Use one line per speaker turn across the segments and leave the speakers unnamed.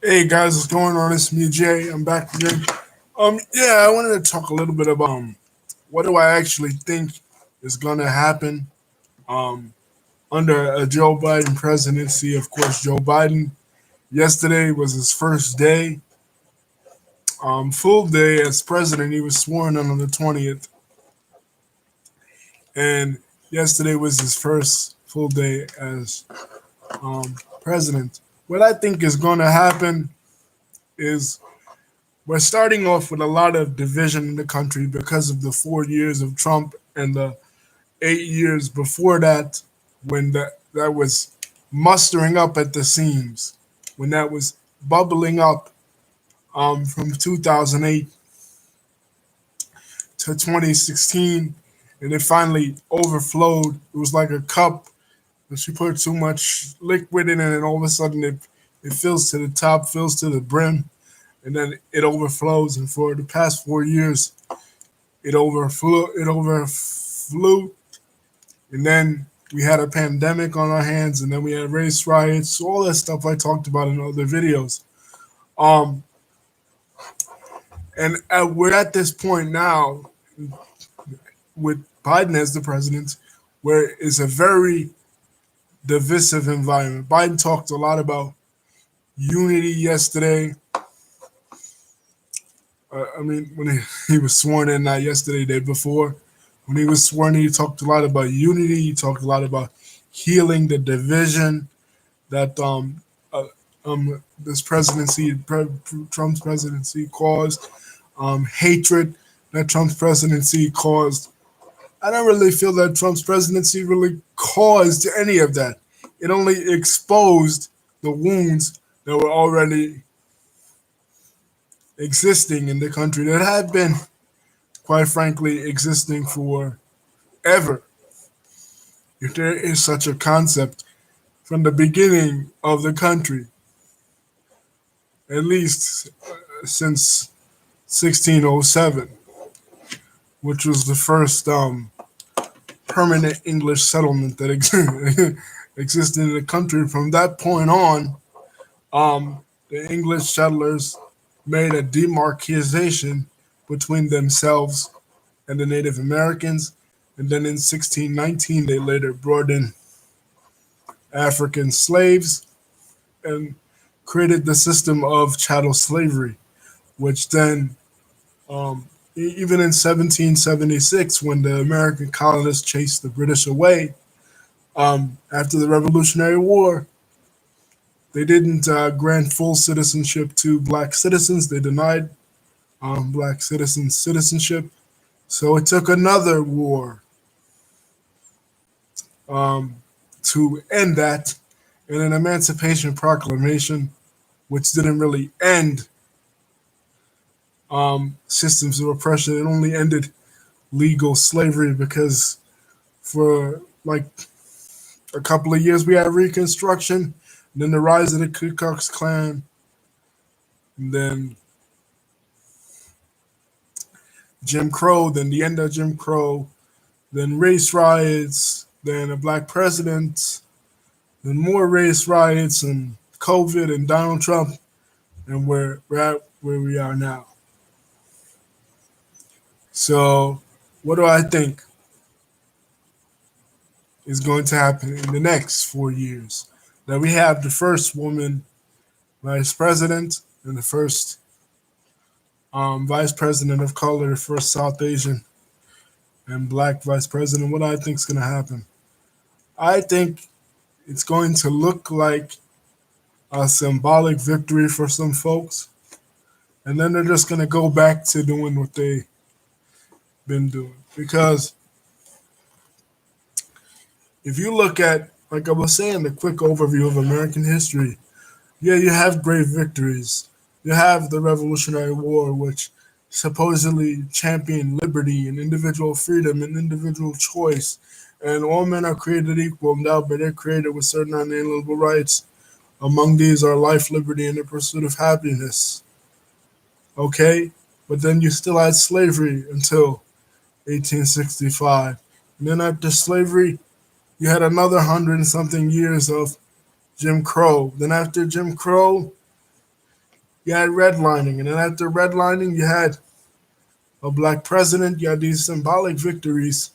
Hey guys, what's going on? It's me, Jay. I'm back again. Yeah, I wanted to talk a little bit about what do I actually think is gonna happen um under a Joe Biden presidency. Of course, Joe Biden. Yesterday was his first day, full day as president. He was sworn in on the 20th, and yesterday was his first full day as president. What I think is gonna happen is we're starting off with a lot of division in the country because of the 4 years of Trump and the 8 years before that, when that was mustering up at the seams, when that was bubbling up from 2008 to 2016, and it finally overflowed. It was like a cup, and she put too much liquid in it, and all of a sudden it fills to the top, fills to the brim, and then it overflows. And for the past 4 years, it overflew, and then we had a pandemic on our hands, and then we had race riots, all that stuff I talked about in other videos. Um, and we're at this point now with Biden as the president, where it's a very divisive environment. Biden talked a lot about unity yesterday. I mean, when he was sworn in, not yesterday, day before. When he was sworn in, he talked a lot about unity. He talked a lot about healing the division that this Trump's presidency caused, hatred that Trump's presidency caused. I don't really feel that Trump's presidency really caused any of that. It only exposed the wounds that were already existing in the country, that had been, quite frankly, existing for ever. If there is such a concept from the beginning of the country, at least since 1607, which was the first permanent English settlement that existed in the country. From that point on, the English settlers made a demarcation between themselves and the Native Americans. And then in 1619, they later brought in African slaves and created the system of chattel slavery, which then, even in 1776, when the American colonists chased the British away, after the Revolutionary War, they didn't grant full citizenship to black citizens. They denied black citizens citizenship. So it took another war to end that, and an Emancipation Proclamation, which didn't really end systems of oppression. It only ended legal slavery because for like a couple of years we had Reconstruction, and then the rise of the Ku Klux Klan, and then Jim Crow, then the end of Jim Crow, then race riots, then a black president, then more race riots, and COVID, and Donald Trump, and we're at where we are now. So, what do I think is going to happen in the next 4 years? That we have the first woman vice president and the first vice president of color, the first South Asian and black vice president. What I think is going to happen? I think it's going to look like a symbolic victory for some folks, and then they're just going to go back to doing what they've been doing. Because if you look at, like I was saying, the quick overview of American history, yeah, you have great victories. You have the Revolutionary War, which supposedly championed liberty and individual freedom and individual choice. And all men are created equal, endowed by their creator with certain unalienable rights. Among these are life, liberty, and the pursuit of happiness. Okay? But then you still had slavery until 1865. And then after slavery, you had another 100 and something years of Jim Crow. Then after Jim Crow, You had redlining, and then after redlining, you had a black president. You had these symbolic victories,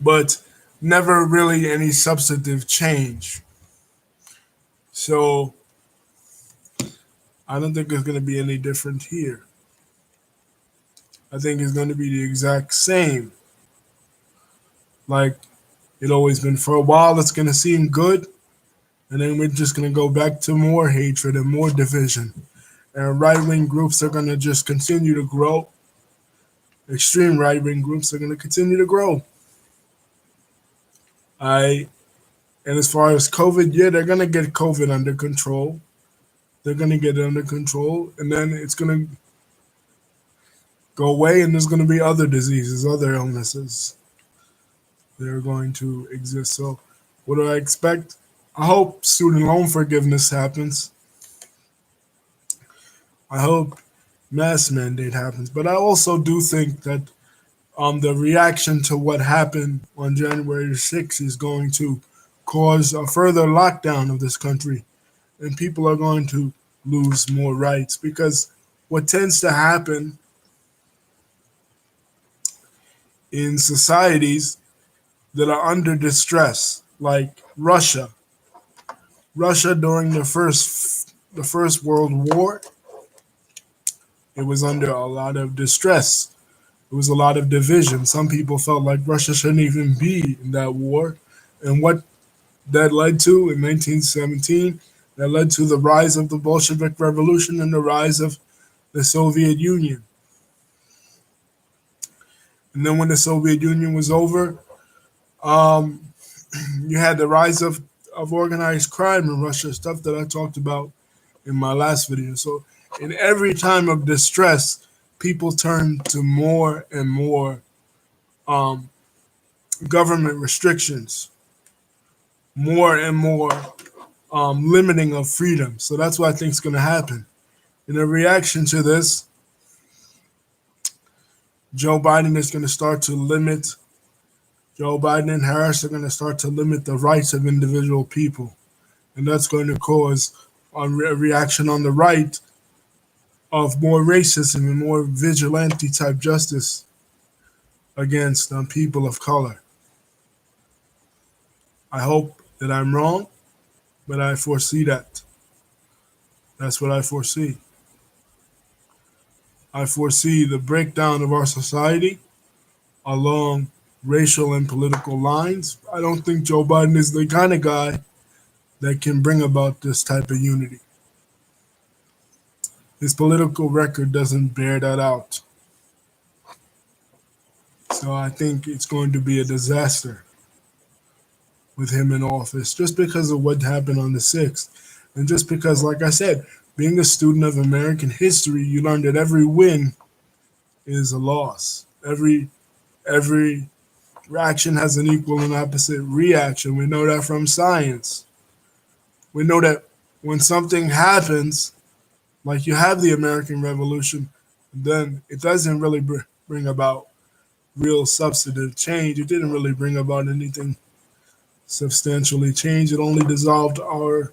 but never really any substantive change. So I don't think it's going to be any different here. I think it's going to be the exact same. Like it always been for a while, it's going to seem good, and then we're just going to go back to more hatred and more division. And right wing groups are going to just continue to grow. Extreme right wing groups are going to continue to grow. I And as far as COVID, yeah, they're going to get COVID under control. They're going to get it under control, and then it's going to go away, and there's going to be other diseases, other illnesses that are going to exist. So, what do I expect? I hope student loan forgiveness happens. I hope mass mandate happens. But I also do think that the reaction to what happened on January 6th is going to cause a further lockdown of this country, and people are going to lose more rights because what tends to happen in societies that are under distress, like Russia during the first World War, it was under a lot of distress. It was a lot of division. Some people felt like Russia shouldn't even be in that war. And what that led to in 1917, that led to the rise of the Bolshevik Revolution and the rise of the Soviet Union. And then when the Soviet Union was over, um, you had the rise of organized crime in Russia, stuff that I talked about in my last video. So in every time of distress, people turn to more and more um, government restrictions, more and more limiting of freedom. So that's what I think is going to happen. In a reaction to this, Joe Biden is going to start to limit, Joe Biden and Harris are going to start to limit the rights of individual people. And that's going to cause a reaction on the right of more racism and more vigilante type justice against people of color. I hope that I'm wrong, but I foresee that. That's what I foresee. I foresee the breakdown of our society along racial and political lines. I don't think Joe Biden is the kind of guy that can bring about this type of unity. His political record doesn't bear that out. So I think it's going to be a disaster with him in office just because of what happened on the 6th. And just because, like I said, being a student of American history, you learn that every win is a loss. Every action has an equal and opposite reaction. We know that from science. We know that when something happens, like you have the American Revolution, then it doesn't really bring about real substantive change. It didn't really bring about anything substantially changed. It only dissolved our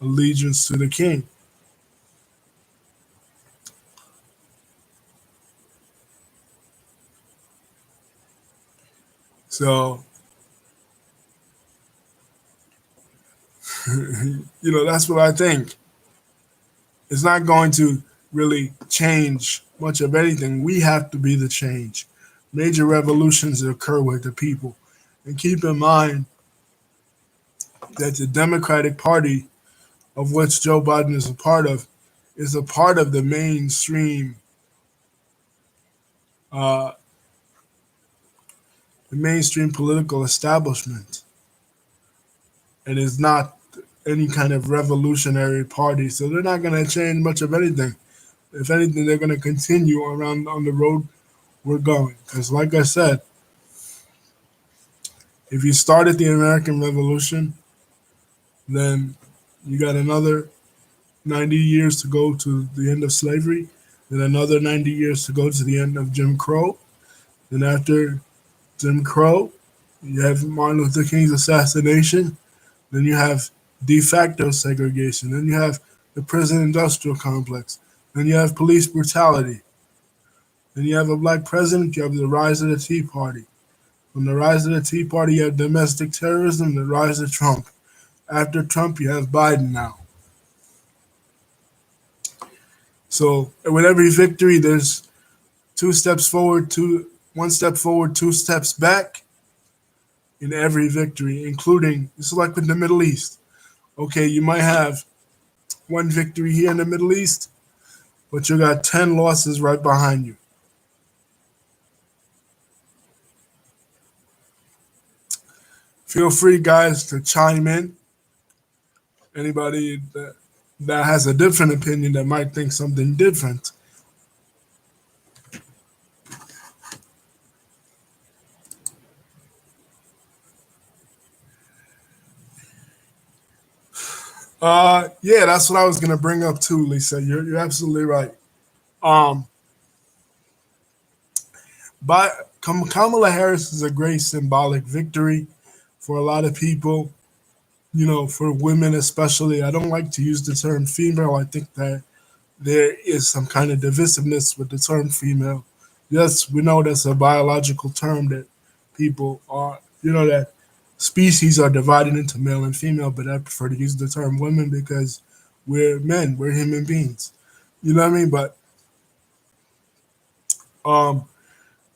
allegiance to the king. So, that's what I think. It's not going to really change much of anything. We have to be the change. Major revolutions occur with the people. And keep in mind that the Democratic Party, of which Joe Biden is a part of uh, the mainstream political establishment, and is not any kind of revolutionary party. So they're not going to change much of anything. If anything, they're going to continue around on the road we're going. Because, like I said, if you started the American Revolution, then you got another 90 years to go to the end of slavery, then another 90 years to go to the end of Jim Crow. Then after Jim Crow, you have Martin Luther King's assassination. Then you have de facto segregation. Then you have the prison industrial complex. Then you have police brutality. Then you have a black president. You have the rise of the Tea Party. From the rise of the Tea Party, you have domestic terrorism, the rise of Trump. After Trump, you have Biden now. So with every victory, there's two steps forward, one step forward, two steps back in every victory, including this is like with the Middle East. Okay, you might have one victory here in the Middle East, but you got 10 losses right behind you. Feel free, guys, to chime in. Anybody that has a different opinion that might think something different. Yeah, that's what I was gonna bring up too, Lisa. You're absolutely right. Um, but Kamala Harris is a great symbolic victory for a lot of people. You know, for women especially. I don't like to use the term female. I think that there is some kind of divisiveness with the term female. Yes, we know that's a biological term that people are, that species are divided into male and female, but I prefer to use the term women because we're men, we're human beings. You know what I mean? But um,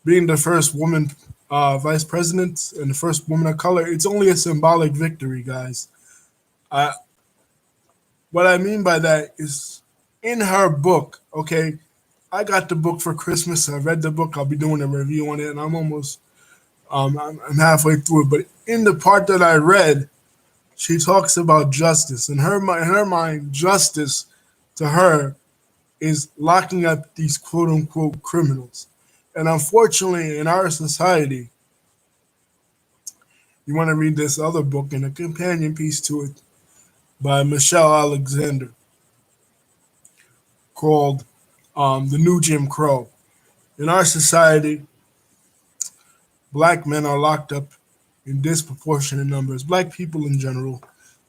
being the first woman vice president and the first woman of color, it's only a symbolic victory, guys. I, what I mean by that is in her book, okay, I got the book for Christmas. I read the book. I'll be doing a review on it, and I'm halfway through it. But in the part that I read, she talks about justice. In her mind, justice to her is locking up these quote unquote criminals. And unfortunately, in our society, you want to read this other book and a companion piece to it by Michelle Alexander called The New Jim Crow. In our society, black men are locked up in disproportionate numbers. Black people in general,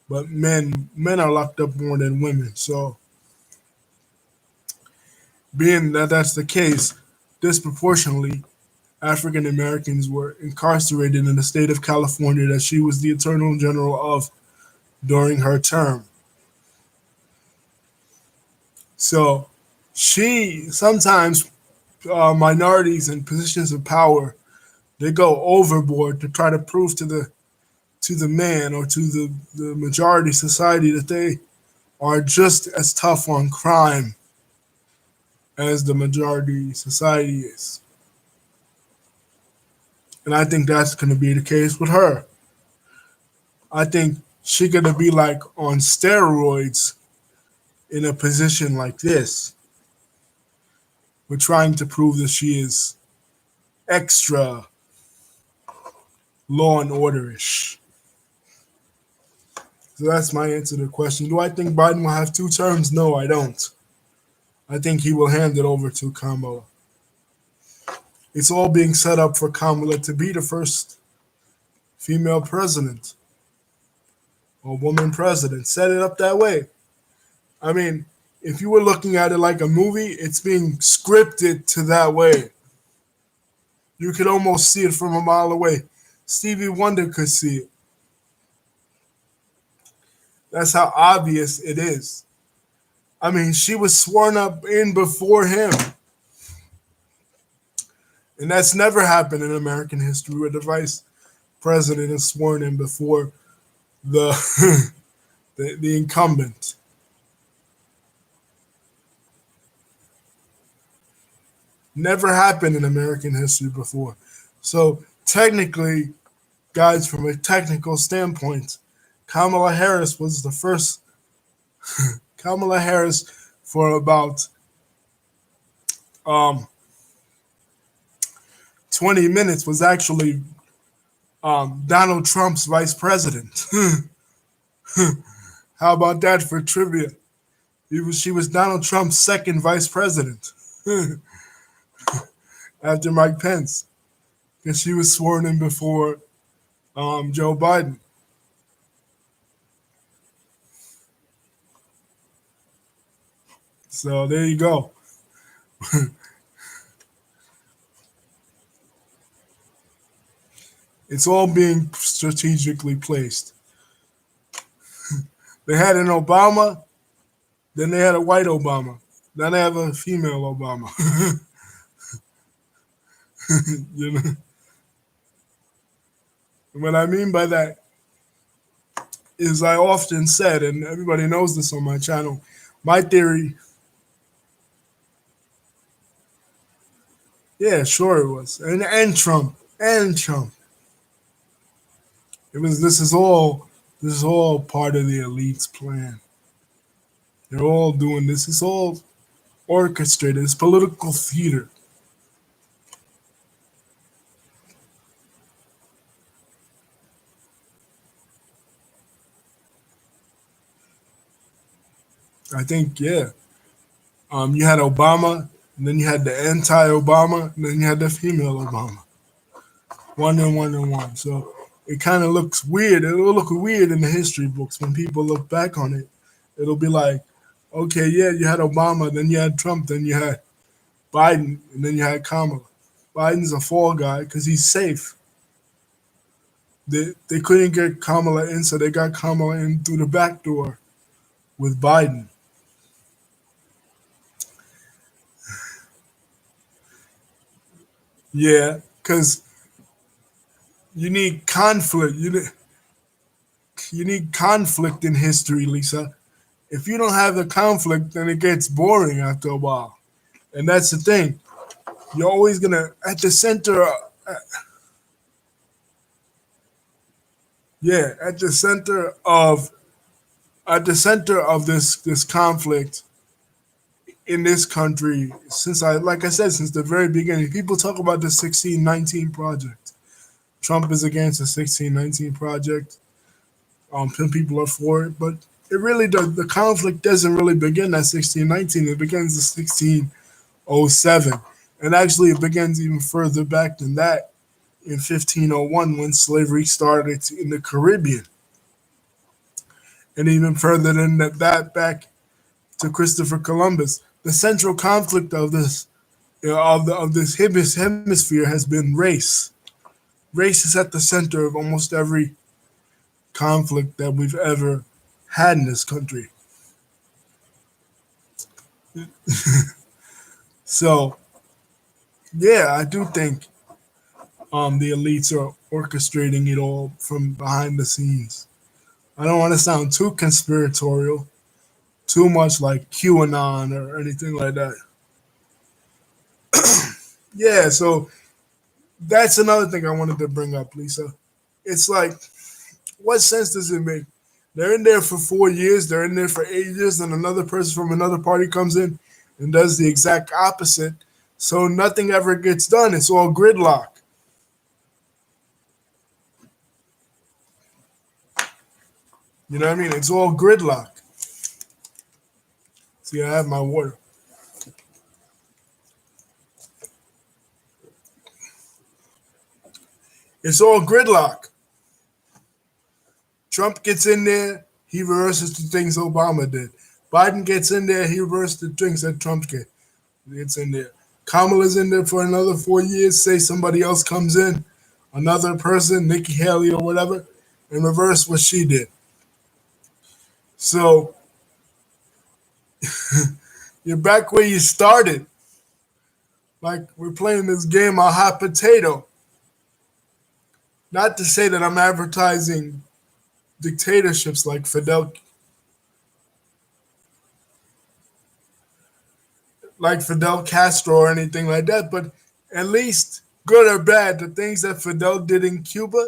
but men are locked up more than women. So, being that that's the case, disproportionately, African Americans were incarcerated in the state of California that she was the Attorney General of during her term. So, she sometimes minorities in positions of power they go overboard to try to prove to the man or to the majority society that they are just as tough on crime as the majority society is. And I think that's going to be the case with her. I think she's going to be like on steroids in a position like this. We're trying to prove that she is extra law and orderish. So that's my answer to the question. Do I think Biden will have two terms? No, I don't. I think he will hand it over to Kamala. It's all being set up for Kamala to be the first female president or woman president. Set it up that way. I mean, if you were looking at it like a movie, it's being scripted to that way. You could almost see it from a mile away. Stevie Wonder could see it. That's how obvious it is. I mean, she was sworn up in before him. And that's never happened in American history where the vice president is sworn in before the the incumbent. Never happened in American history before. So technically, guys, from a technical standpoint, Kamala Harris was the first Kamala Harris for about um, 20 minutes was actually Donald Trump's vice president. How about that for trivia? She was Donald Trump's second vice president after Mike Pence, because she was sworn in before Joe Biden. So there you go. It's all being strategically placed. They had an Obama, then they had a white Obama. Then they have a female Obama. You know what I mean by that is I often said, and everybody knows this on my channel, my theory, yeah, sure it was. And Trump. And Trump. It was this is all part of the elite's plan. They're all doing this. It's all orchestrated. It's political theater. I think, yeah. You had Obama, and then you had the anti-Obama, and then you had the female Obama. One and one and one. So it kind of looks weird. It'll look weird in the history books when people look back on it. It'll be like, okay, yeah, you had Obama, then you had Trump, then you had Biden, and then you had Kamala. Biden's a fall guy because he's safe. They couldn't get Kamala in, so they got Kamala in through the back door with Biden. Yeah, because you need conflict. You need conflict in history, Lisa. If you don't have the conflict, then it gets boring after a while. And that's the thing. You're always gonna yeah, at the center of this conflict in this country, since I like I said, since the very beginning, people talk about the 1619 project. Trump is against the 1619 project. Some people are for it, but it really does. The conflict doesn't really begin at 1619. It begins at 1607, and actually, it begins even further back than that in 1501 when slavery started in the Caribbean, and even further than that back to Christopher Columbus. The central conflict of this of this hemisphere has been race. Race is at the center of almost every conflict that we've ever had in this country. So yeah, I do think the elites are orchestrating it all from behind the scenes. I don't want to sound too conspiratorial, too much like QAnon or anything like that. Yeah, so that's another thing I wanted to bring up, Lisa. It's like, what sense does it make? They're in there for 4 years, they're in there for 8 years, and another person from another party comes in and does the exact opposite. So nothing ever gets done. It's all gridlock. You know what I mean? It's all gridlock. See, I have my water. It's all gridlock. Trump gets in there, he reverses the things Obama did. Biden gets in there, he reverses the things that Trump gets in there. Kamala's in there for another 4 years. Say somebody else comes in, another person, Nikki Haley or whatever, and reverse what she did. So you're back where you started. Like we're playing this game of hot potato. Not to say that I'm advertising dictatorships like Fidel Castro or anything like that, but at least good or bad, the things that Fidel did in Cuba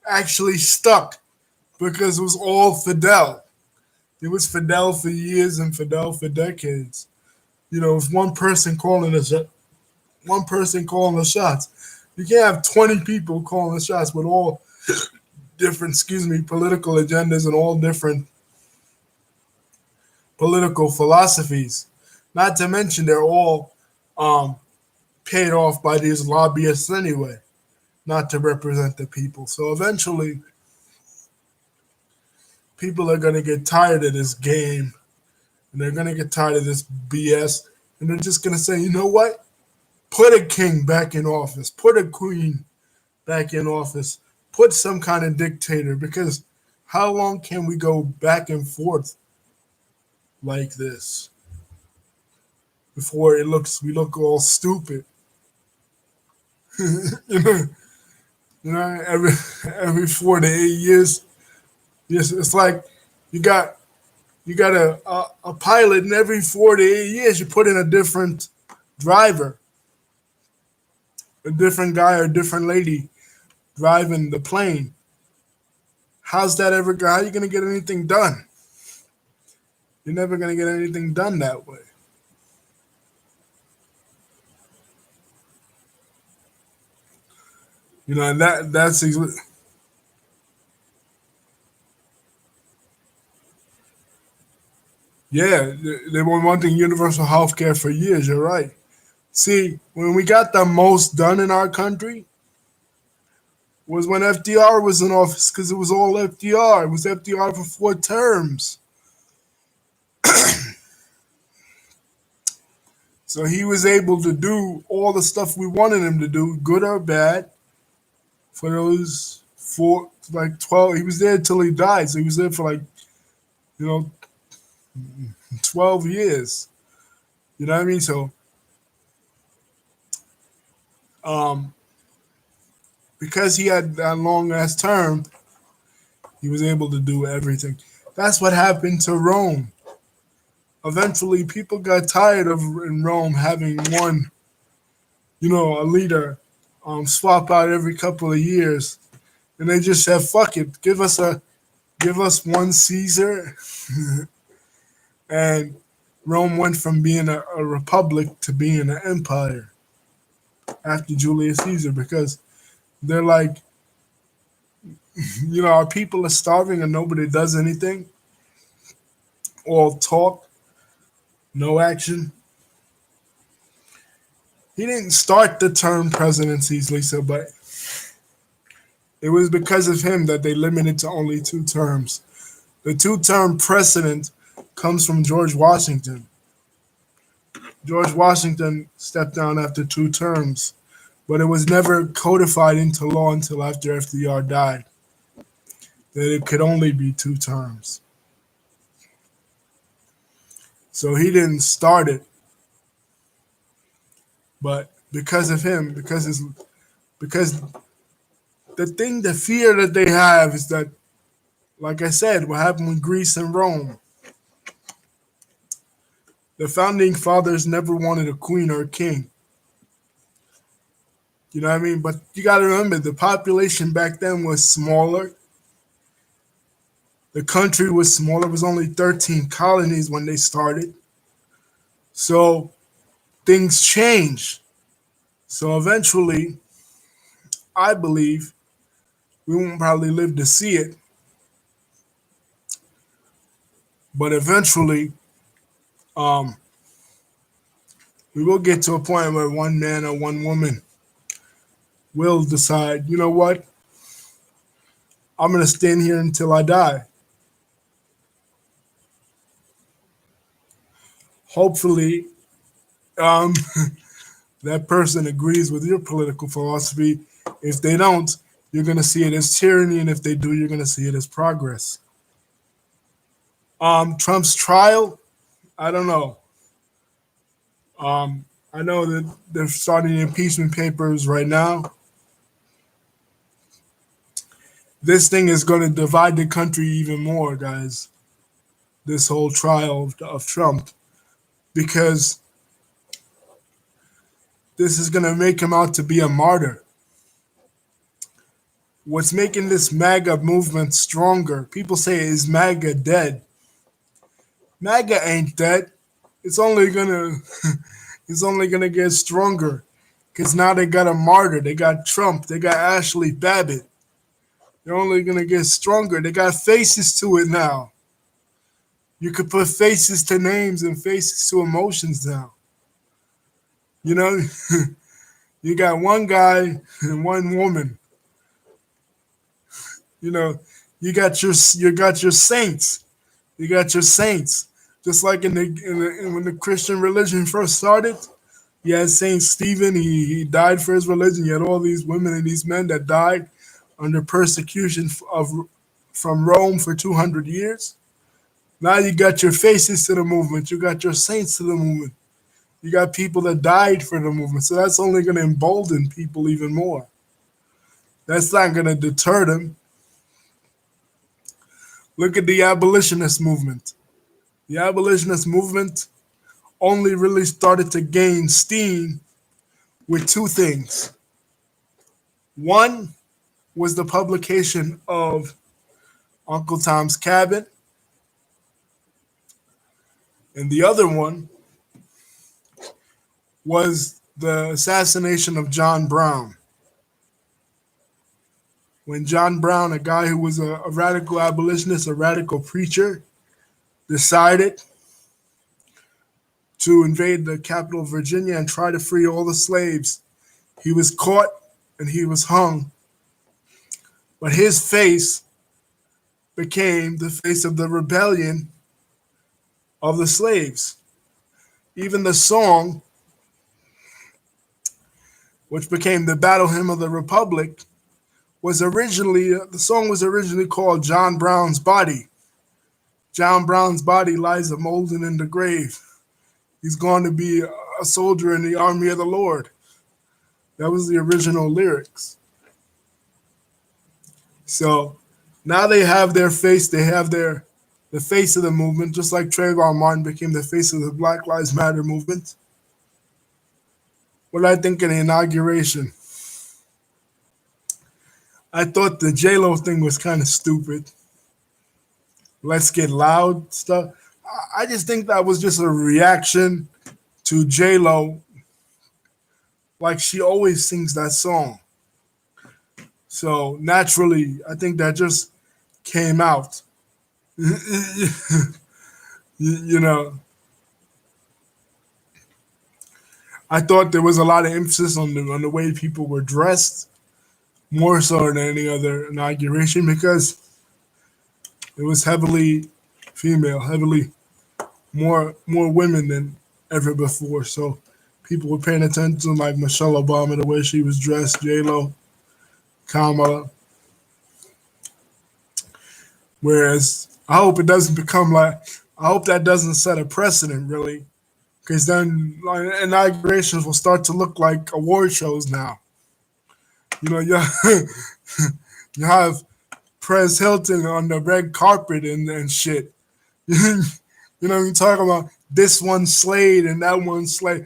actually stuck because it was all Fidel. It was Fidel for years and Fidel for decades. You know, if one person calling the shots. You can't have 20 people calling the shots with all different, political agendas and all different political philosophies. Not to mention they're all um, paid off by these lobbyists anyway, not to represent the people. So eventually, people are going to get tired of this game and they're gonna get tired of this BS, and they're just gonna say, you know what? Put a king back in office, put a queen back in office, put some kind of dictator, because how long can we go back and forth like this before we look all stupid? you know, every 4 to 8 years, yes, it's like you got a pilot, and every 4 to 8 years you put in a different driver, a different guy or a different lady driving the plane. How's that ever? How are you gonna get anything done? You're never gonna get anything done that way. And yeah. They were wanting universal health care for years. You're right. See, when we got the most done in our country was when FDR was in office, because it was all FDR. It was FDR for 4 terms. So he was able to do all the stuff we wanted him to do, good or bad, for those like 12. He was there till he died. So he was there for like, you know, 12 years. You know what I mean? So, um, because he had that long ass term, he was able to do everything. That's what happened to Rome. Eventually, people got tired of in Rome having one, a leader, swap out every couple of years, and they just said, "Fuck it, give us one Caesar," and Rome went from being a republic to being an empire after Julius Caesar, because they're like, our people are starving and nobody does anything. All talk, no action. He didn't start the term presidencies, Lisa, but it was because of him that they limited to only 2 terms. The 2 term precedent comes from George Washington. George Washington stepped down after 2 terms, but it was never codified into law until after FDR died, that it could only be 2 terms. So he didn't start it, but because of him, because the fear that they have is that, like I said, what happened with Greece and Rome. The founding fathers never wanted a queen or a king. You know what I mean? But you got to remember, the population back then was smaller. The country was smaller. It was only 13 colonies when they started. So things changed. So eventually, I believe we won't probably live to see it, but eventually, um, we will get to a point where one man or one woman will decide, you know what, I'm going to stand here until I die. Hopefully, um, that person agrees with your political philosophy. If they don't, you're going to see it as tyranny, and if they do, you're going to see it as progress. Trump's trial, I don't know. I know that they're starting impeachment papers right now. This thing is going to divide the country even more, guys. This whole trial of Trump, because this is going to make him out to be a martyr. What's making this MAGA movement stronger? People say, is MAGA dead? MAGA ain't dead. It's only gonna it's only gonna get stronger, because now they got a martyr. They got Trump. They got Ashley Babbitt. They're only gonna get stronger. They got faces to it now. You could put faces to names and faces to emotions now. You know, you got one guy and one woman. You know, you got your saints. You got your saints. Just like when the Christian religion first started, you had Saint Stephen. He died for his religion. You had all these women and these men that died under persecution from Rome for 200 years. Now you got your faces to the movement. You got your saints to the movement. You got people that died for the movement. So that's only going to embolden people even more. That's not going to deter them. Look at the abolitionist movement. The abolitionist movement only really started to gain steam with two things. One was the publication of Uncle Tom's Cabin, and the other one was the assassination of John Brown. When John Brown, a guy who was a radical abolitionist, a radical preacher, decided to invade the capital of Virginia and try to free all the slaves, he was caught and he was hung. But his face became the face of the rebellion of the slaves. Even the song, which became the battle hymn of the Republic, the song was originally called John Brown's Body. John Brown's body lies a molten in the grave. He's going to be a soldier in the army of the Lord. That was the original lyrics. So now they have their face, they have the face of the movement, just like Trayvon Martin became the face of the Black Lives Matter movement. What did I think of the inauguration? I thought the J-Lo thing was kind of stupid. Let's Get Loud stuff. I just think that was just a reaction to J-Lo, like she always sings that song. So naturally, I think that just came out. you know, I thought there was a lot of emphasis on the way people were dressed, more so than any other inauguration, because it was heavily female, heavily more women than ever before. So people were paying attention, like Michelle Obama, the way she was dressed, J-Lo, Kamala. Whereas I hope it doesn't become like, I hope that doesn't set a precedent, really, because then inaugurations will start to look like award shows now. You you have Perez Hilton on the red carpet and shit. You talk about this one slayed and that one slayed.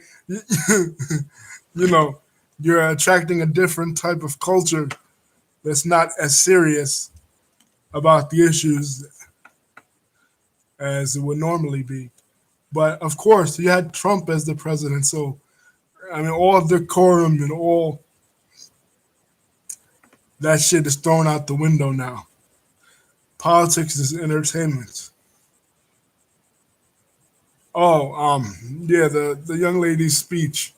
You're attracting a different type of culture that's not as serious about the issues as it would normally be. But of course, you had Trump as the president, so I mean, all decorum and all that shit is thrown out the window now. Politics is entertainment. Oh, yeah, the young lady's speech.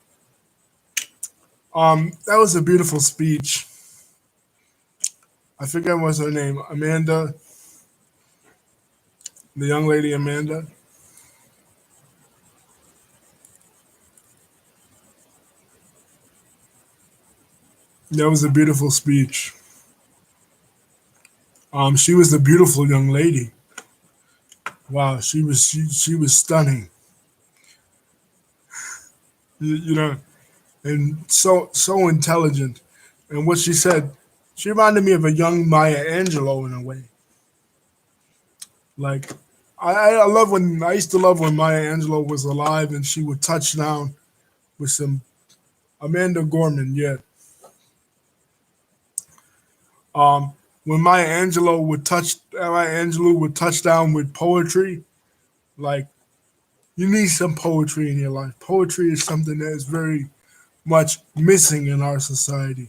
That was a beautiful speech. I forget what's her name. Amanda, the young lady Amanda. That was a beautiful speech. She was a beautiful young lady. Wow, she was stunning. You know, and so intelligent. And what she said, she reminded me of a young Maya Angelou in a way. Like I used to love when Maya Angelou was alive and she would touch down with some Amanda Gorman, yeah. When Maya Angelou would touch down with poetry, like you need some poetry in your life. Poetry is something that is very much missing in our society.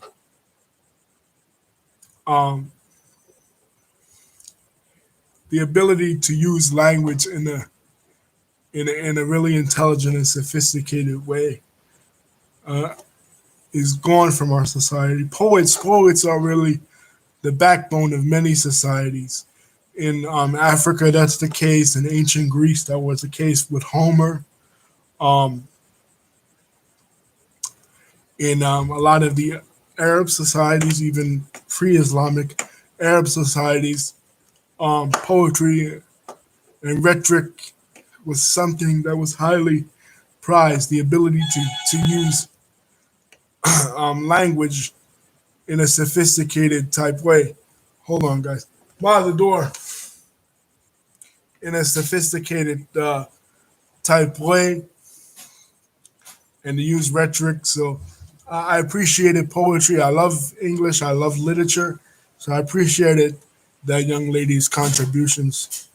Um, the ability to use language in a really intelligent and sophisticated way uh, is gone from our society. Poets are really the backbone of many societies. In Africa, that's the case. In ancient Greece, that was the case with Homer. Um, in a lot of the Arab societies, even pre-Islamic Arab societies, poetry and rhetoric was something that was highly prized. The ability to use language in a sophisticated type way. Hold on, guys. By the door. In a sophisticated type way, and to use rhetoric. So I appreciated poetry. I love English. I love literature. So I appreciated that young lady's contributions.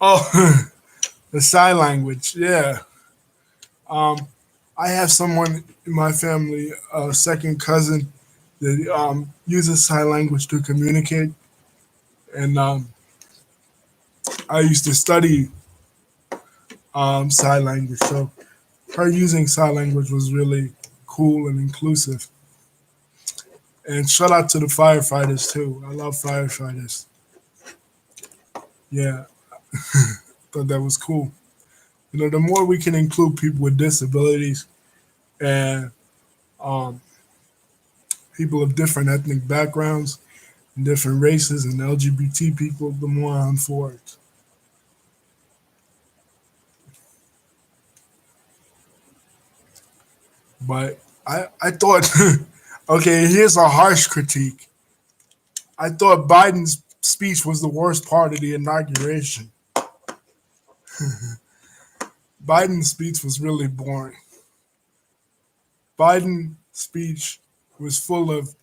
Oh, the sign language. Yeah. Um, I have someone in my family, a second cousin, that uses sign language to communicate. And I used to study sign language. So her using sign language was really cool and inclusive. And shout out to the firefighters too. I love firefighters. Yeah, thought that was cool. You know, the more we can include people with disabilities and um, people of different ethnic backgrounds and different races and LGBT people, the more I'm for it. But I thought, okay, here's a harsh critique. I thought Biden's speech was the worst part of the inauguration. Biden's speech was really boring. Biden's speech was full of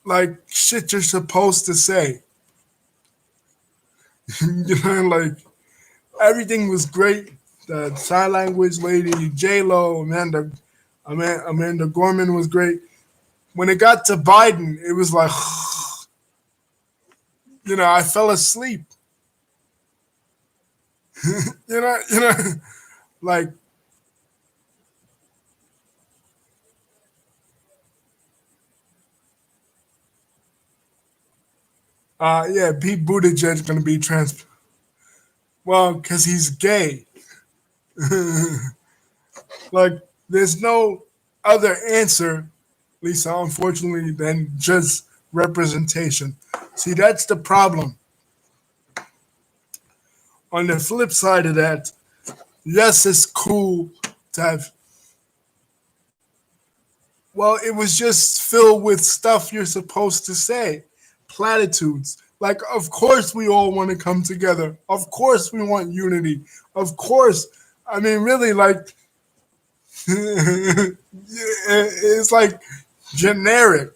like shit you're supposed to say. You know, like everything was great. The sign language lady, J Lo, Amanda Gorman was great. When it got to Biden, it was like, you know, I fell asleep. You know, like yeah, Pete Buttigieg gonna be trans. Well, because he's gay. Like, there's no other answer, Lisa, unfortunately, than just representation. See, that's the problem. On the flip side of that, yes, it's cool to have. Well, it was just filled with stuff you're supposed to say, platitudes. Like, of course, we all want to come together. Of course, we want unity. Of course. I mean, really, like, it's like generic.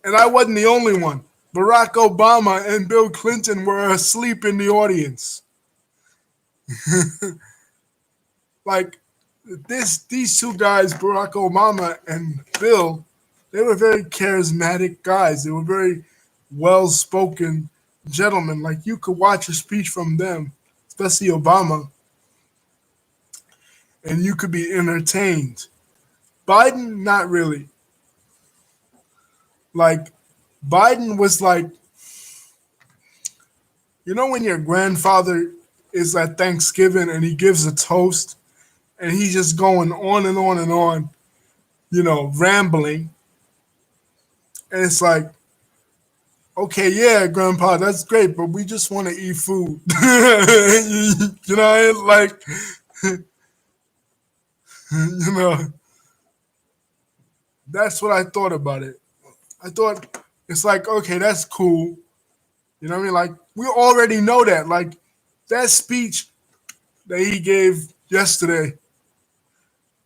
And I wasn't the only one. Barack Obama and Bill Clinton were asleep in the audience. Like these two guys, Barack Obama and Bill, they were very charismatic guys. They were very well spoken gentlemen. Like you could watch a speech from them, especially Obama, and you could be entertained. Biden, not really. Like Biden was like, you know, when your grandfather is at Thanksgiving and he gives a toast and he's just going on and on and on, you know, rambling. And it's like, okay, yeah, grandpa, that's great, but we just want to eat food. You know, like, you know, that's what I thought about it. I thought it's like, okay, that's cool. You know what I mean? Like, we already know that. Like, that speech that he gave yesterday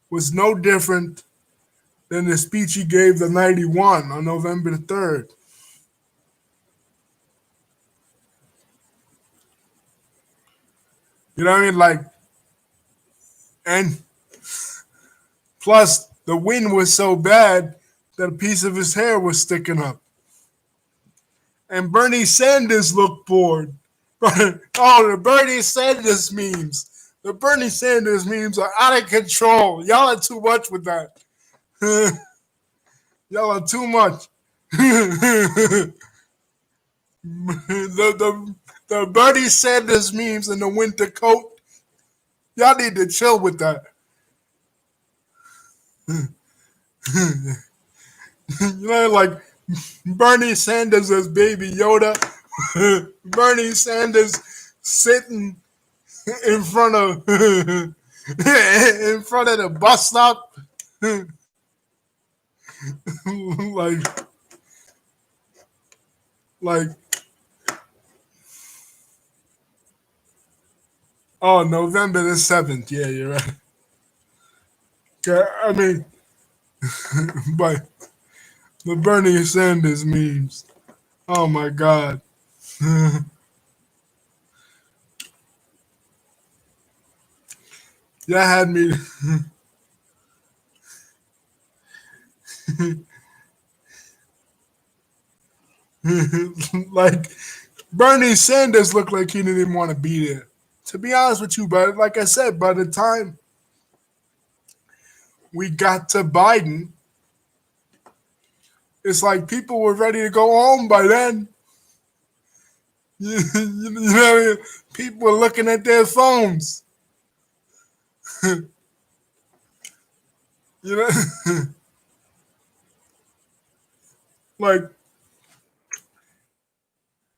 was no different than the speech he gave the night he won on November the 3rd. You know what I mean? Like, and plus, the wind was so bad that a piece of his hair was sticking up. And Bernie Sanders looked bored. Oh, the Bernie Sanders memes. The Bernie Sanders memes are out of control. Y'all are too much with that. Y'all are too much. the, the Bernie Sanders memes in the winter coat. Y'all need to chill with that. Like Bernie Sanders as Baby Yoda. Bernie Sanders sitting in front of in front of the bus stop. like like oh, November the 7th. Yeah, you're right. I mean, but the Bernie Sanders memes. Oh my God. That had me like Bernie Sanders looked like he didn't even want to be there. To be honest with you, but like I said, by the time we got to Biden, it's like people were ready to go home by then. You know what I mean? People were looking at their phones. You know, like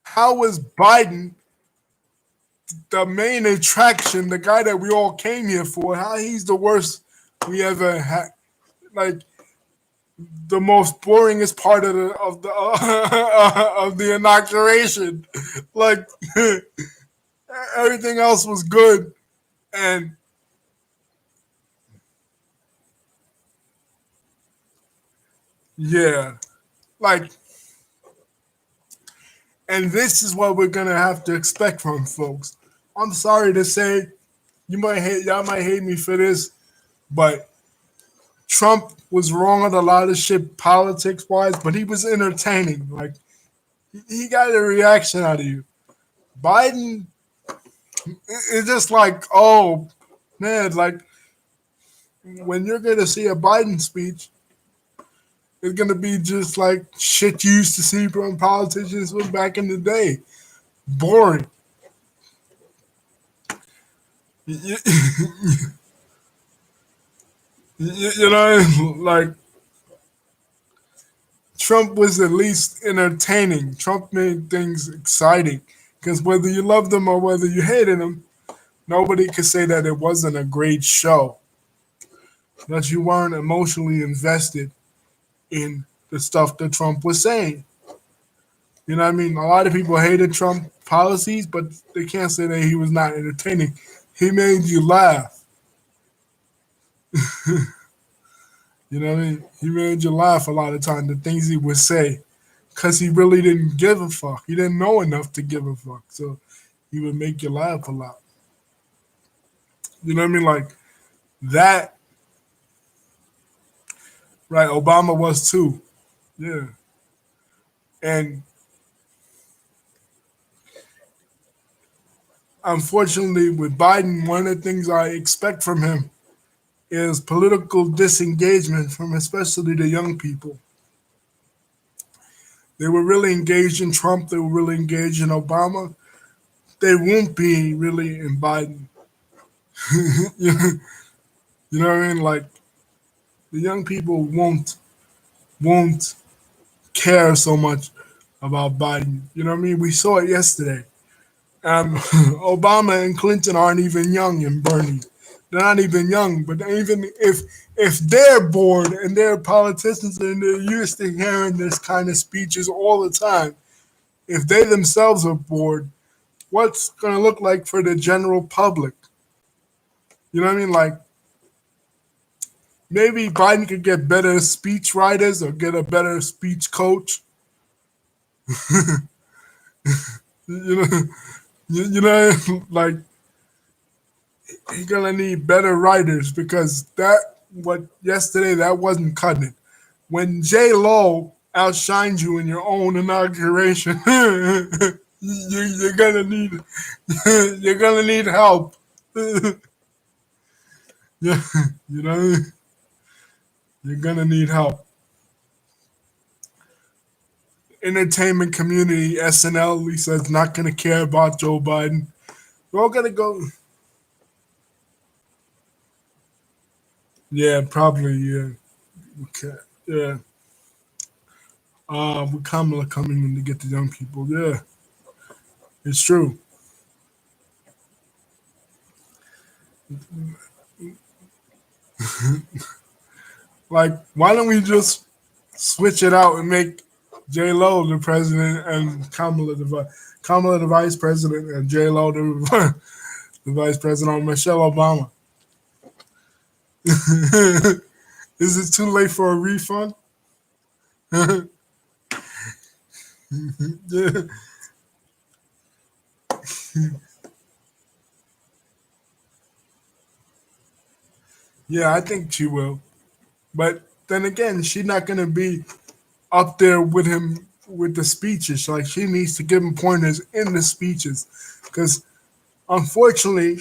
how was Biden the main attraction, the guy that we all came here for? How he's the worst we ever had? Like the most boringest part of the of the inauguration. Like everything else was good, and yeah, like, and this is what we're gonna have to expect from folks. I'm sorry to say, y'all might hate me for this, but Trump was wrong on a lot of shit politics wise, but he was entertaining. Like he got a reaction out of you. Biden, it's just like, oh man, like when you're gonna see a Biden speech, it's gonna be just like shit you used to see from politicians from back in the day. Boring. You, you know, like Trump was at least entertaining. Trump made things exciting because whether you loved him or whether you hated him, nobody could say that it wasn't a great show. That you weren't emotionally invested in the stuff that Trump was saying. You know what I mean? A lot of people hated Trump policies, but they can't say that he was not entertaining. He made you laugh. You know what I mean? He made you laugh a lot of times, the things he would say, because he really didn't give a fuck. He didn't know enough to give a fuck. So he would make you laugh a lot. You know what I mean? Like that, right? Obama was too. Yeah. And unfortunately, with Biden, one of the things I expect from him is political disengagement from especially the young people. They were really engaged in Trump. They were really engaged in Obama. They won't be really in Biden. you know what I mean? Like the young people won't care so much about Biden. You know what I mean? We saw it yesterday. Obama and Clinton aren't even young, and Bernie, they're not even young. But even if they're bored and they're politicians and they're used to hearing this kind of speeches all the time, if they themselves are bored, what's going to look like for the general public? You know what I mean? Like maybe Biden could get better speech writers or get a better speech coach. You know, you know, like he's gonna need better writers because that what yesterday that wasn't cutting it. When J Lo outshined you in your own inauguration, you're gonna need you're gonna need help. Yeah, you know, you're gonna need help. entertainment community, SNL, Lisa is not going to care about Joe Biden. We're all going to go. Yeah, probably. Yeah. Okay. Yeah. With Kamala coming in to get the young people. Yeah, it's true. Like, why don't we just switch it out and make J Lo the president and Kamala the vice president and J Lo the the vice president or Michelle Obama? Is it too late for a refund? Yeah. Yeah, I think she will. But then again, she's not gonna be up there with him with the speeches. Like she needs to give him pointers in the speeches, because unfortunately,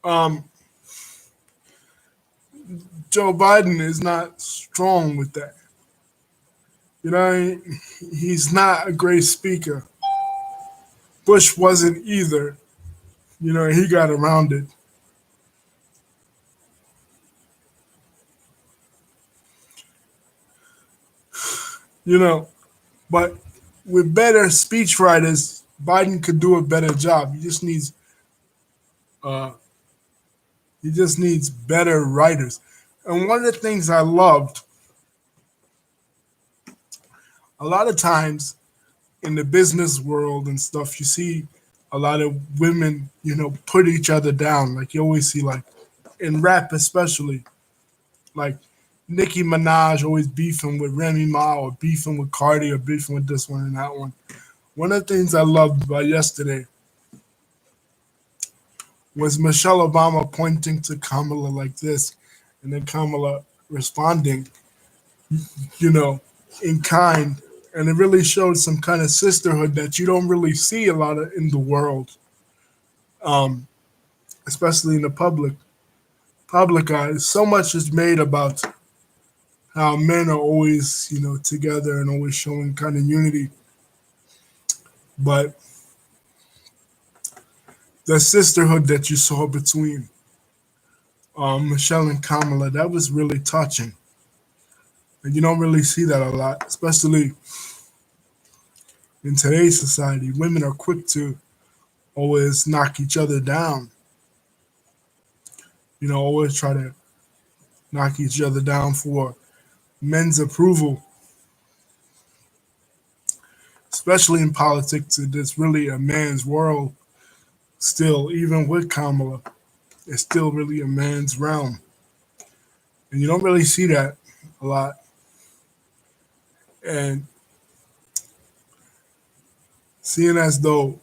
um, Joe Biden is not strong with that. You know, he's not a great speaker. Bush wasn't either. You know, he got around it. You know, but with better speech writers, Biden could do a better job. Uh, he just needs better writers. And one of the things I loved, a lot of times in the business world and stuff, you see a lot of women, put each other down. Like you always see, like in rap especially, like Nicki Minaj always beefing with Remy Ma or beefing with Cardi or beefing with this one and that one. One of the things I loved about yesterday was Michelle Obama pointing to Kamala like this, and then Kamala responding, you know, in kind. And it really showed some kind of sisterhood that you don't really see a lot of in the world, um, especially in the public eye. So much is made about how men are always, together and always showing kind of unity. But the sisterhood that you saw between Michelle and Kamala, that was really touching. And you don't really see that a lot, especially in today's society. Women are quick to always knock each other down, always try to knock each other down for men's approval, especially in politics. It's really a man's world still, even with Kamala. It's still really a man's realm. And you don't really see that a lot. And seeing as though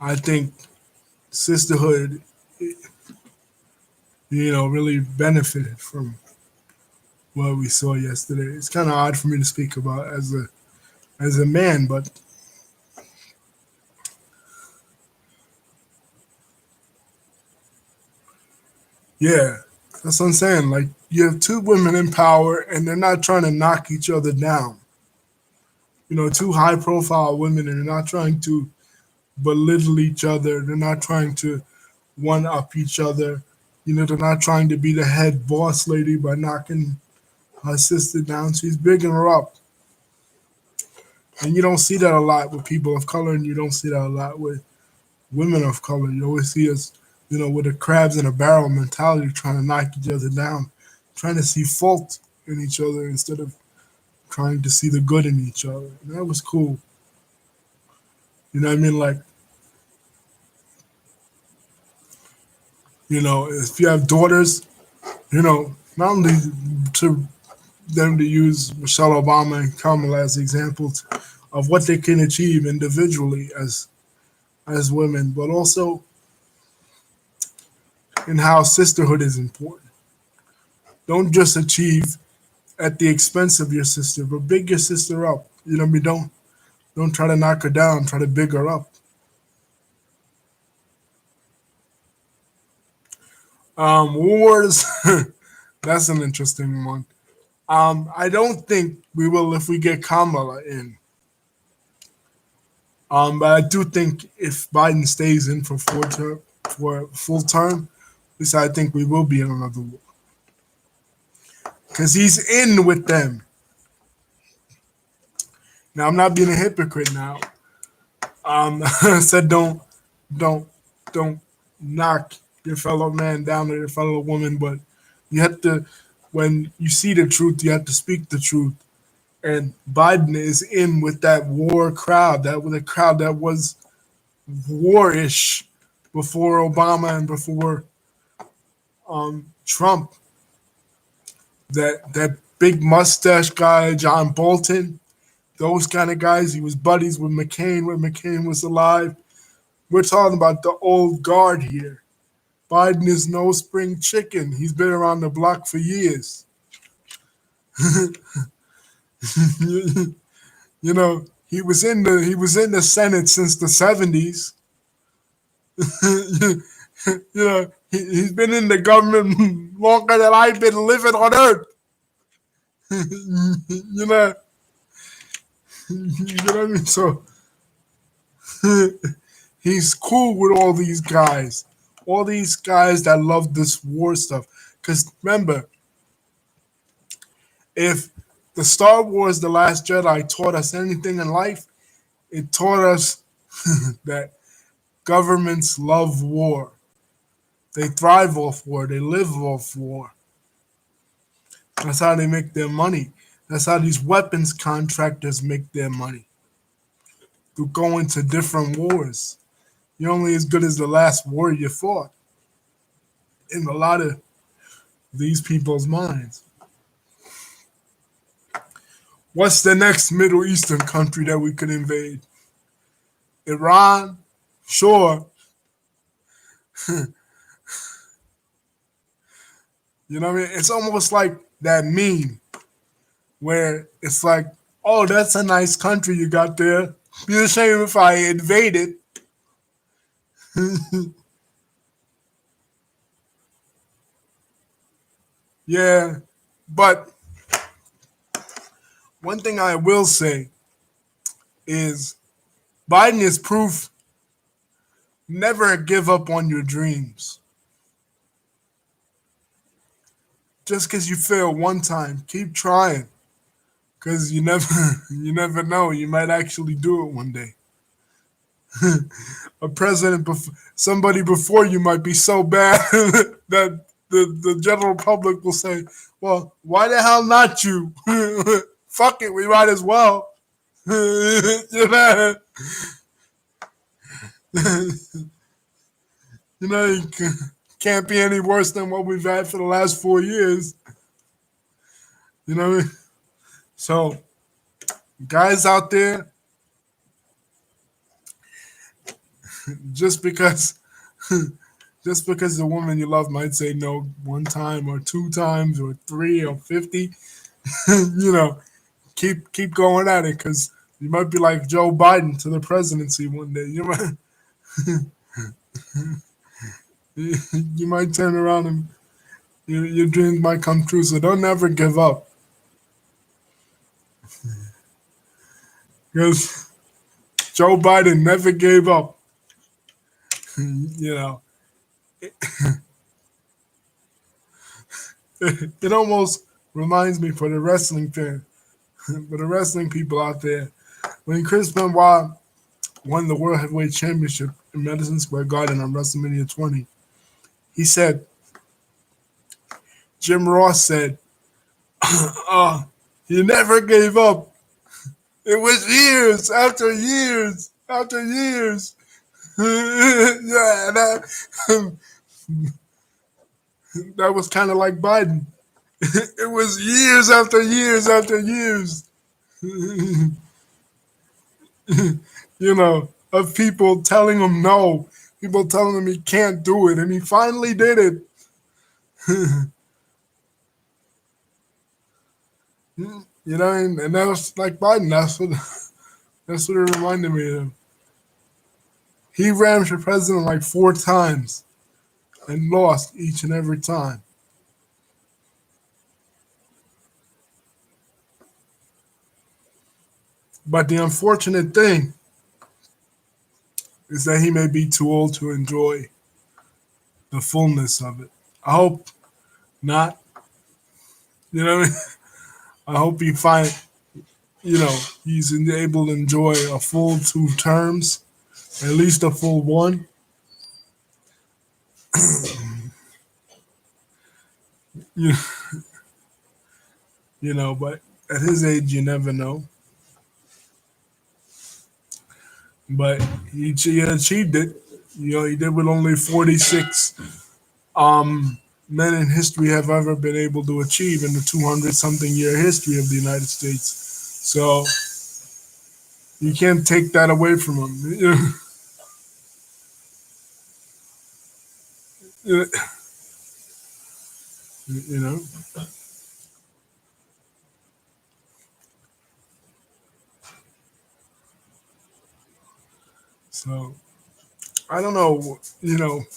I think sisterhood, really benefited from what we saw yesterday. It's kind of odd for me to speak about as a man, but yeah, that's what I'm saying. Like you have two women in power, and they're not trying to knock each other down. Two high profile women, and they're not trying to belittle each other. They're not trying to one up each other. They're not trying to be the head boss lady by knocking her sister down. She's bigging her up. And you don't see that a lot with people of color, and you don't see that a lot with women of color. You always see us, with a crabs in a barrel mentality, trying to knock each other down, trying to see fault in each other instead of trying to see the good in each other. And that was cool. You know what I mean? Like, if you have daughters, not only to them to use Michelle Obama and Kamala as examples of what they can achieve individually as women, but also in how sisterhood is important. Don't just achieve at the expense of your sister, but big your sister up. You know what I mean? Don't try to knock her down. Try to big her up. Wars. That's an interesting one. I don't think we will if we get Kamala in. But I do think if Biden stays in for full term, at least I think we will be in another war because he's in with them. Now I'm not being a hypocrite. Now I said don't don't knock your fellow man down or your fellow woman, but you have to when you see the truth, you have to speak the truth. And Biden is in with that war crowd, that was a crowd that was warish before Obama and before Trump. That big mustache guy, John Bolton, those kind of guys. He was buddies with McCain when McCain was alive. We're talking about the old guard here. Biden is no spring chicken. He's been around the block for years. you know, he was in the Senate since the 70s. He's been in the government longer than I've been living on Earth. you know, you know what I mean. So he's cool with all these guys that love this war stuff. Because remember, if the Star Wars: The Last Jedi taught us anything in life, it taught us that governments love war. They thrive off war. They live off war. That's how they make their money. That's how these weapons contractors make their money. Through going to different wars. You're only as good as the last war you fought. In a lot of these people's minds. What's the next Middle Eastern country that we could invade? Iran? Sure. You know what I mean? It's almost like that meme where it's like, oh, that's a nice country you got there. Be a shame if I invaded. Yeah. But one thing I will say is Biden is proof never give up on your dreams. Just because you fail one time, keep trying. Because you never you never know. You might actually do it one day. A president, somebody before you might be so bad that the general public will say, well, why the hell not you? Fuck it, we might as well. you know, you can't be any worse than what we've had for the last 4 years. You know what I mean? So, guys out there, just because just because the woman you love might say no one time or two times or three or 50, you know, keep going at it because you might be like Joe Biden to the presidency one day. You might turn around and your dreams might come true. So don't ever give up because Joe Biden never gave up. you know, it almost reminds me for the wrestling fan, for the wrestling people out there, when Chris Benoit won the World Heavyweight Championship in Madison Square Garden on WrestleMania 20, he said, Jim Ross said, he never gave up. It was years after years after years. yeah, that was kind of like Biden. It was years after years after years. Of people telling him no, people telling him he can't do it, and he finally did it. And that was like Biden. That's what it reminded me of. He ran for president like 4 times and lost each and every time. But the unfortunate thing is that he may be too old to enjoy the fullness of it. I hope not. You know what I mean? I hope he find, he's able to enjoy a full 2 terms, at least a full one. You, but at his age, you never know. But he achieved it. He did what only 46 men in history have ever been able to achieve in the 200 something year history of the United States. So you can't take that away from him. you know. So I don't know.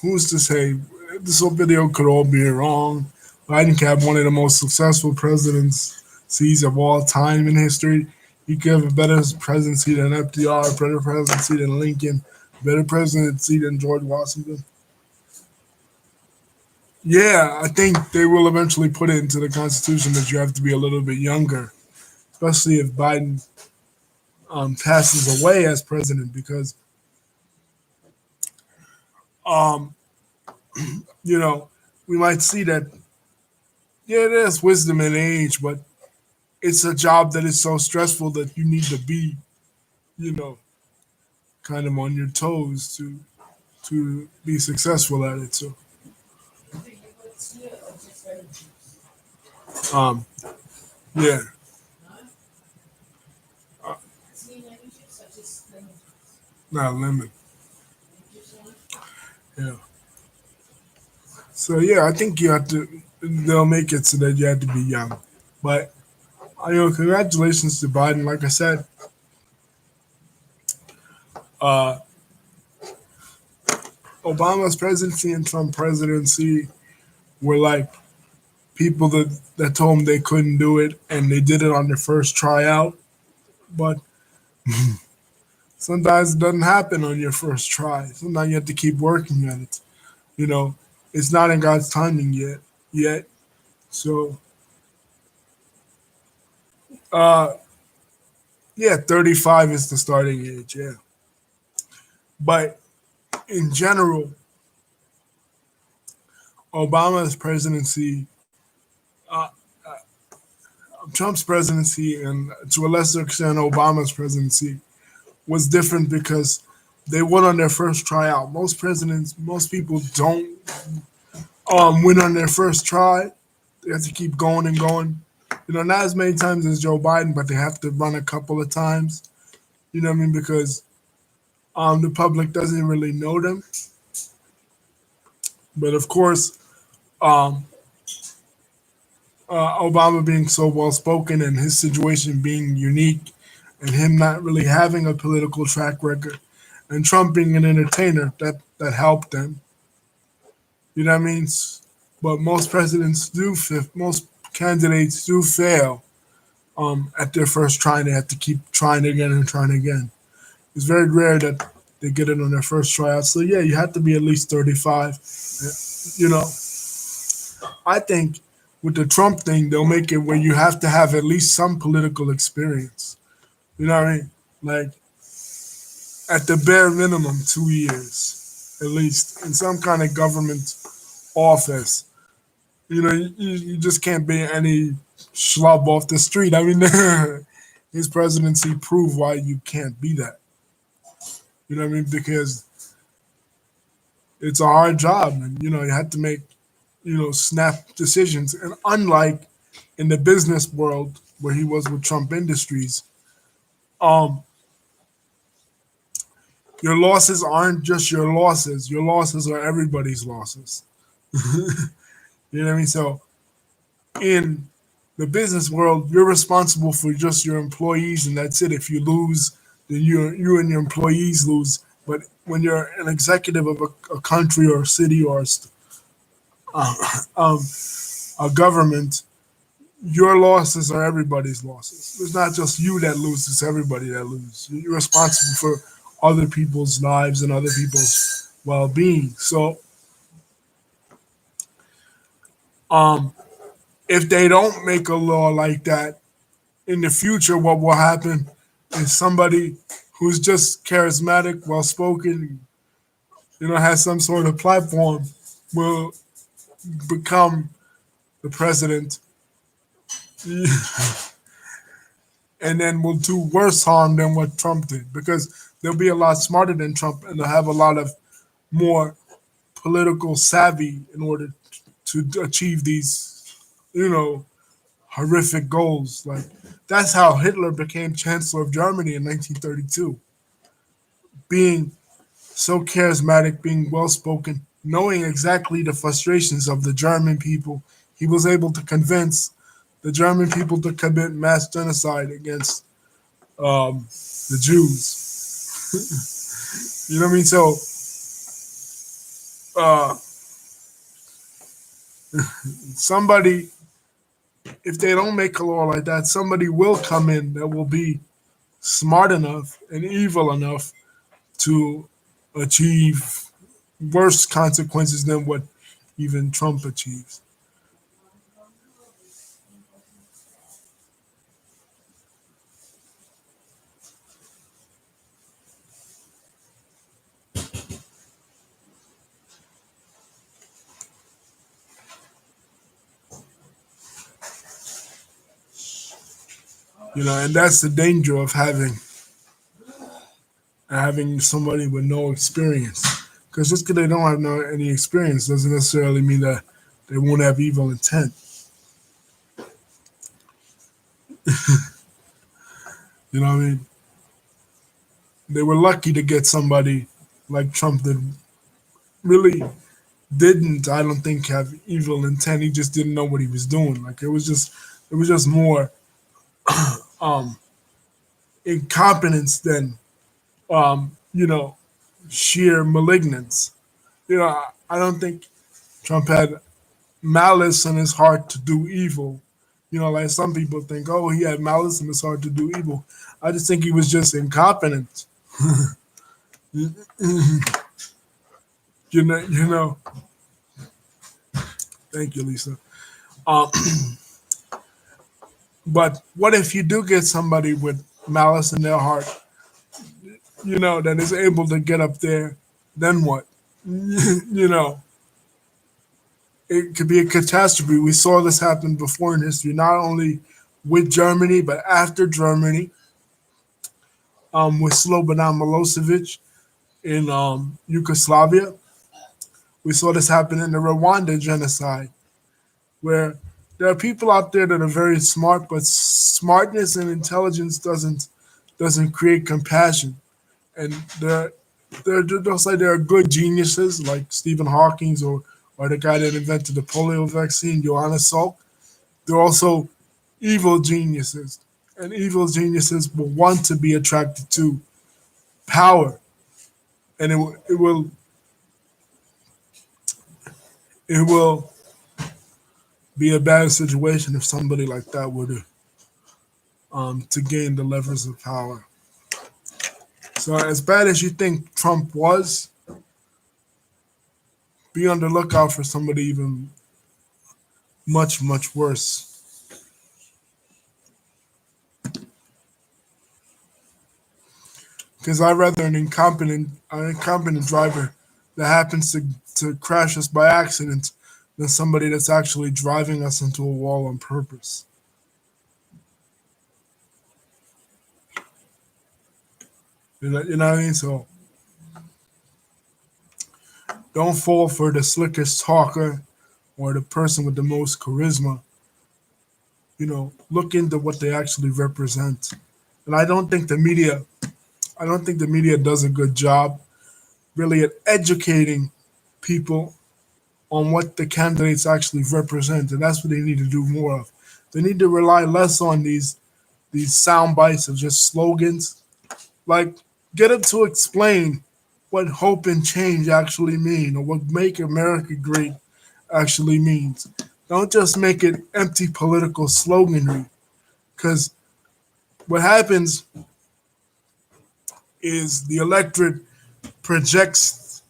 Who's to say this whole video could all be wrong? Biden could have one of the most successful presidencies of all time in history. He could have a better presidency than FDR, better presidency than Lincoln, better presidency than George Washington. Yeah, I think they will eventually put it into the Constitution that you have to be a little bit younger, especially if Biden passes away as president, because um, you know we might see that. Yeah, there's wisdom in age, but it's a job that is so stressful that you need to be, you know, kind of on your toes to be successful at it. So, um, yeah, uh, not lemon. Yeah. So yeah, I think you have to. They'll make it so that you have to be young. But congratulations to Biden. Like I said, uh, Obama's presidency and Trump presidency were like people that told them they couldn't do it, and they did it on their first tryout. But sometimes it doesn't happen on your first try. Sometimes you have to keep working at it. You know, it's not in God's timing yet. Yet, so uh, yeah, 35 is the starting age. Yeah, but in general, Obama's presidency, uh, Trump's presidency, and to a lesser extent, Obama's presidency was different because they went on their first tryout. Most people don't win on their first try. They have to keep going and going. Not as many times as Joe Biden, but they have to run a couple of times. You know what I mean? Because the public doesn't really know them. But of course, um, Obama being so well spoken and his situation being unique and him not really having a political track record and Trump being an entertainer, that helped them. You know what I mean? But most presidents do, most candidates do fail at their first try. They have to keep trying again and trying again. It's very rare that they get it on their first tryout. So yeah, you have to be at least 35. You know, I think with the Trump thing, they'll make it where you have to have at least some political experience. You know what I mean? Like at the bare minimum, 2 years at least in some kind of government office. You just can't be any schlub off the street. I mean, his presidency proved why you can't be that. You know what I mean? Because it's a hard job, and you have to make snap decisions. And unlike in the business world where he was with Trump Industries, um, your losses aren't just your losses. Your losses are everybody's losses. You know what I mean? So in the business world, you're responsible for just your employees, and that's it. If you lose, then you and your employees lose. But when you're an executive of a country or a city or uh, um, a government, your losses are everybody's losses. It's not just you that loses; it's everybody that loses. You're responsible for other people's lives and other people's well-being. So, um, if they don't make a law like that in the future, what will happen is somebody who's just charismatic, well-spoken, has some sort of platform, will become the president, and then will do worse harm than what Trump did because they'll be a lot smarter than Trump and they'll have a lot of more political savvy in order to achieve these, you know, horrific goals. Like that's how Hitler became Chancellor of Germany in 1932, being so charismatic, being well spoken, knowing exactly the frustrations of the German people. He was able to convince the German people to commit mass genocide against the Jews. You know what I mean? So uh, somebody, if they don't make a law like that, somebody will come in that will be smart enough and evil enough to achieve worse consequences than what even Trump achieves. And that's the danger of having somebody with no experience. Because just because they don't have any experience doesn't necessarily mean that they won't have evil intent. You know what I mean? They were lucky to get somebody like Trump that really didn't, I don't think, have evil intent. He just didn't know what he was doing. Like it was just more um, incompetence than sheer malignance. I don't think Trump had malice in his heart to do evil. Like some people think, oh, he had malice in his heart to do evil. I just think he was just incompetent. You know, you know. Thank you, Lisa. Um, but what if you do get somebody with malice in their heart, that is able to get up there? Then what? you know, it could be a catastrophe. We saw this happen before in history, not only with Germany, but after Germany, with Slobodan Milosevic in Yugoslavia. We saw this happen in the Rwanda genocide, where there are people out there that are very smart, but smartness and intelligence doesn't create compassion. And they're just like there are good geniuses like Stephen Hawking or the guy that invented the polio vaccine, Johannes Salk. They're also evil geniuses, and evil geniuses will want to be attracted to power, and it will be a bad situation if somebody like that were to gain the levers of power. So as bad as you think Trump was, be on the lookout for somebody even much much worse. Because I'd rather an incompetent driver that happens to crash us by accident than somebody that's actually driving us into a wall on purpose. You know what I mean? So don't fall for the slickest talker or the person with the most charisma. Look into what they actually represent. And I don't think the media does a good job really at educating people on what the candidates actually represent, and that's what they need to do more of. They need to rely less on these sound bites of just slogans. Like, get them to explain what hope and change actually mean, or what make America great actually means. Don't just make it empty political sloganry. Because what happens is the electorate projects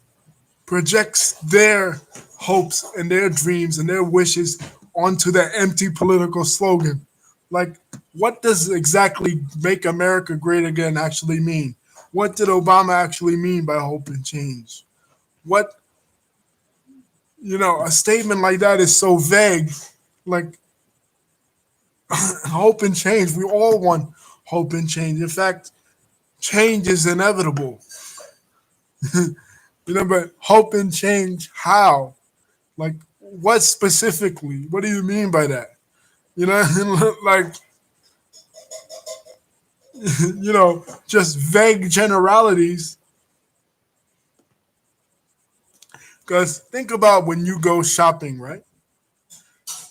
projects their hopes and their dreams and their wishes onto that empty political slogan. Like, what does exactly make America great again actually mean? What did Obama actually mean by hope and change? What, a statement like that is so vague. Like, hope and change, we all want hope and change. In fact, change is inevitable. But hope and change, how? Like, what specifically? What do you mean by that? Like, just vague generalities. Because think about when you go shopping, right?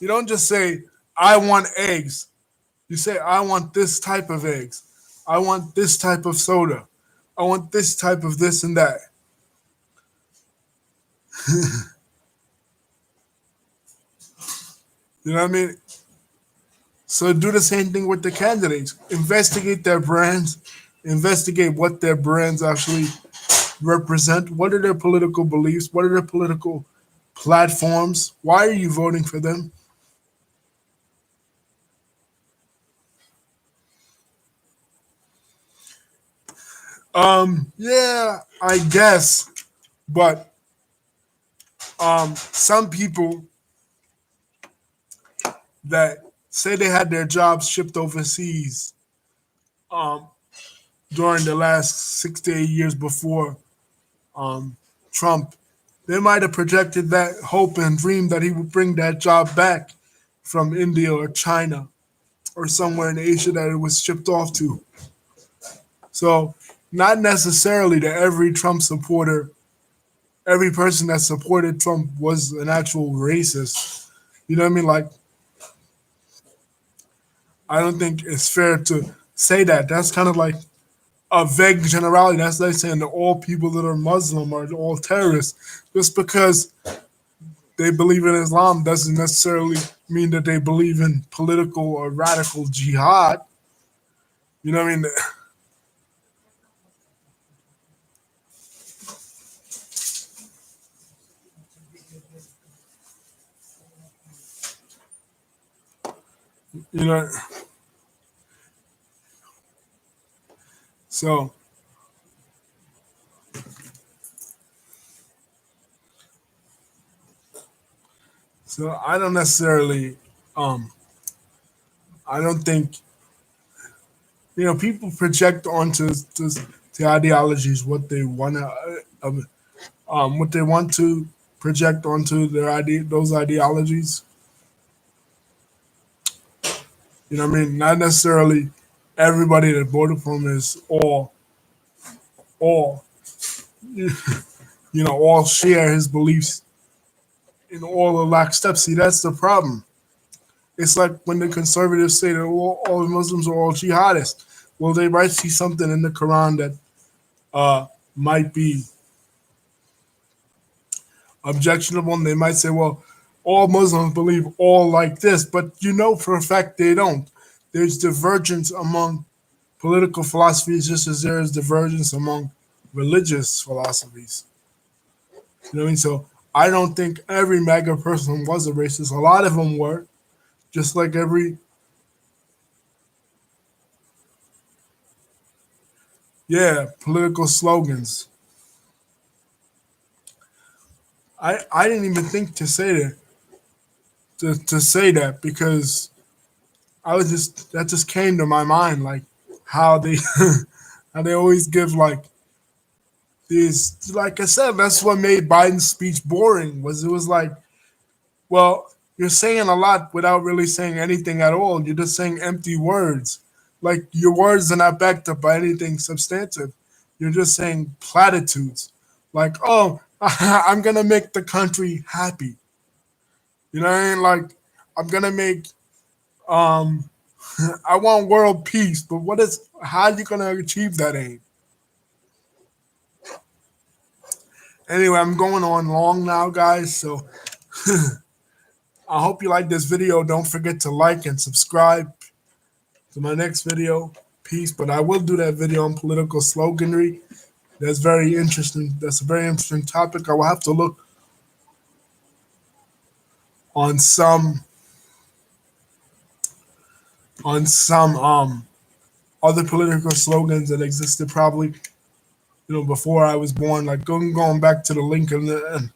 You don't just say, I want eggs. You say, I want this type of eggs. I want this type of soda. I want this type of this and that. You know what I mean? So do the same thing with the candidates. Investigate their brands. Investigate what their brands actually represent. What are their political beliefs? What are their political platforms? Why are you voting for them? Yeah, I guess, but some people that say they had their jobs shipped overseas um, during the last 6 to 8 years before um, Trump, they might have projected that hope and dream that he would bring that job back from India or China or somewhere in Asia that it was shipped off to. So, not necessarily that every Trump supporter, every person that supported Trump was an actual racist. You know what I mean? Like, I don't think it's fair to say that. That's kind of like a vague generality. That's like saying that all people that are Muslim are all terrorists. Just because they believe in Islam doesn't necessarily mean that they believe in political or radical jihad. You know what I mean? You know, so I don't necessarily, um, I don't think people project onto the ideologies what they want to, what they want to project onto those ideologies. You know what I mean? Not necessarily everybody that voted for him is all, all share his beliefs in all the lockstep. See, that's the problem. It's like when the conservatives say that all Muslims are all jihadists. Well, they might see something in the Quran that might be objectionable, and they might say, well, all Muslims believe all like this, but for a fact they don't. There's divergence among political philosophies just as there is divergence among religious philosophies. You know what I mean? So I don't think every MAGA person was a racist. A lot of them were, just like every, yeah, political slogans. I didn't even think to say that to say that because I was just that just came to my mind like how they how they always give like these, like I said, that's what made Biden's speech boring. Was it was like, well, you're saying a lot without really saying anything at all. You're just saying empty words. Like your words are not backed up by anything substantive. You're just saying platitudes. Like, oh, I'm gonna make the country happy. You know what I mean? Like, I'm gonna make um I want world peace, but how are you gonna achieve that aim? Anyway, I'm going on long now, guys. So I hope you like this video. Don't forget to like and subscribe to my next video. Peace. But I will do that video on political sloganry. That's very interesting. That's a very interesting topic. I will have to look on some other political slogans that existed probably before I was born, like going back to the Lincoln and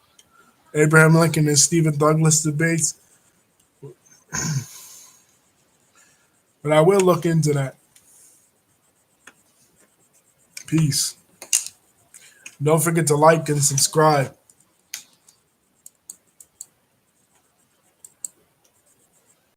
Abraham Lincoln and Stephen Douglas debates. But I will look into that. Peace. Don't forget to like and subscribe.